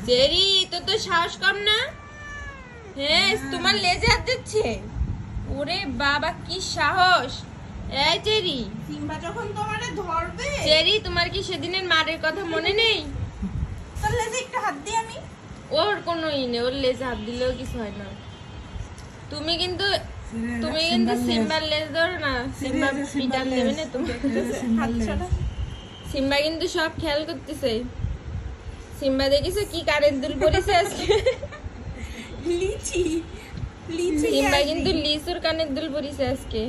Jerry তো সাহস কম না? হ্যাঁ তোমার লেজে হাত দিচ্ছে। ওরে বাবা কি সাহস! এই জেরি, সিম্বা যখন তোমারে ধরবে। জেরি তোমার কি সেদিনের মারের কথা মনে নেই? তোর লেজে একটু হাত দিই আমি। ওর কোনো ই নেই, ওর লেজে হাত দিলেও কিছু হয় না। তুমি কিন্তু সিম্বার লেজ ধরো না, সিম্বা পিটান দেবে না তোমার। সিম্বা কিন্তু সব খেয়াল করতেছে। সিম্বা দেখিছো কি কানের দুল পরেছে আজকে? লিচি সিম্বা কিন্তু লিচুর কানের দুল পরেছে আজকে,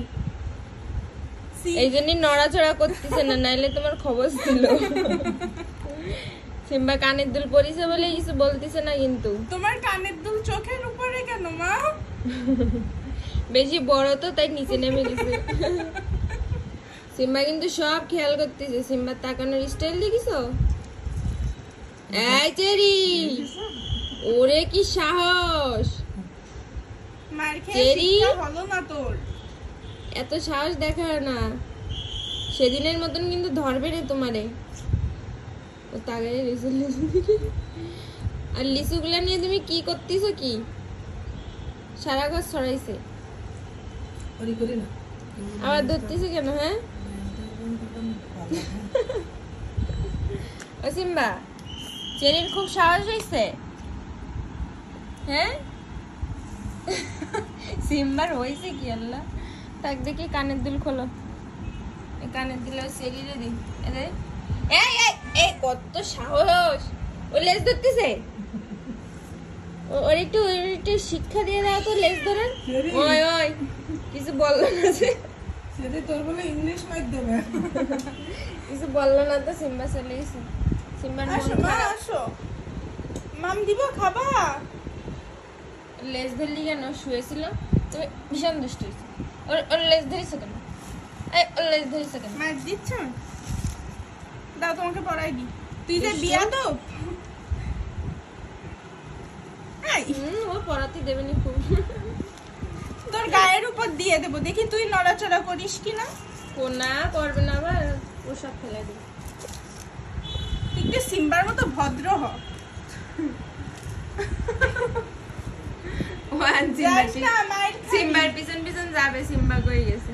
এই জন্যই নড়াচড়া করতেছে না, নাইলে তোমার খবর ছিল। সিম্বা কানের দুল পরেছে বলে কিছু বলতেছে না, কিন্তু তোমার কানের দুল চোখের উপরে কেন মা? বেশি বড় তো তাই নিচে নেমে গেছে। সিম্বা কিন্তু সব খেয়াল করতেছে। সিম্বার তাকানোর স্টাইল দেখিছো? এই জেরি, ওরে কি সাহস! মার খেয়ে শিক্ষা হলো না তোর। এত সাহস দেখায় না, সেদিনের মতন কিন্তু ধরবে না তোমারে। ও তাগায় আর লিচুগুলা নিয়ে তুমি কি করতেছো? কি সারা গাছ ছড়াইছে, আবার ধরতেছে কেন? হ্যাঁ ও সিম্বা, জেরির খুব সাহস হয়েছে। হ্যাঁ সিম্বার হয়েছে কি? আল্লাহ তাক দেখি কানের দুল খোলো। কানের দুল সেরিয়ে দি। এই কত সাহস! ও লেজ ধরতেছে। ওর একটু শিক্ষা দিয়ে দাও তো লেজ ধরার। ওই ওই কিছু বললো না যে? তোর বলে ইংলিশ মাইর দেবে। কিছু বললো না তো, সিম্বা চলে গেছে। সিম্বার আসো মাম দিব, খাবা? লেজ ধরলি কেন? শুয়েছিল তুমি, ভীষণ দুষ্ট হয়েছে। ওর লেজ ধরেছে কেন? ওর লেজ ধরেছে কেন? মার দিচ্ছ? দাও তোমাকে পড়াই দি। তুই যে বিয়া তো ও পড়াতে দেবে না খুব। তোর গায়ের উপর দিয়ে দেবো, দেখি তুই নড়াচড়া করিস কিনা। না করবে না, আবার ওসব ফেলে দেবে। একটু সিম্বার মতো ভদ্র হ। সিম্বার পিছন পিছন যাবে। সিম্বা কই গেছে?